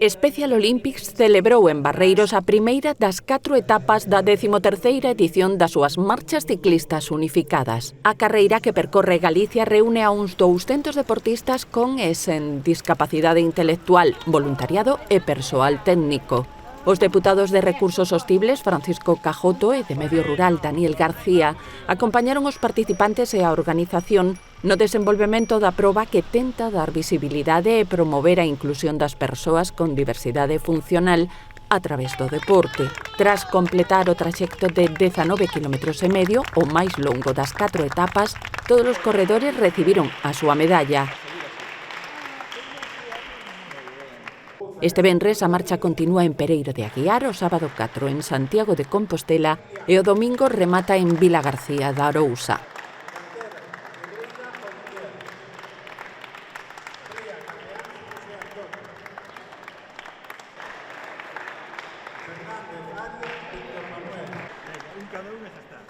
Special Olympics celebrou en Barreiros a primeira das 4 etapas da 13ª edición das súas marchas ciclistas unificadas. A carreira que percorre Galicia reúne a uns 200 deportistas con e sen discapacidade intelectual, voluntariado e persoal técnico. Os deputados de Recursos Sostibles, Francisco Cajoto, e de Medio Rural, Daniel García, acompañaron os participantes e a organización no desenvolvemento da proba que tenta dar visibilidade e promover a inclusión das persoas con diversidade funcional a través do deporte. Tras completar o traxecto de 19,5 km, o máis longo das 4 etapas, todos os corredores recibiron a súa medalla. Este venres a marcha continúa en Pereiro de Aguiar, o sábado 4 en Santiago de Compostela e o domingo remata en Vilagarcía da Arousa. Cada uno ya está.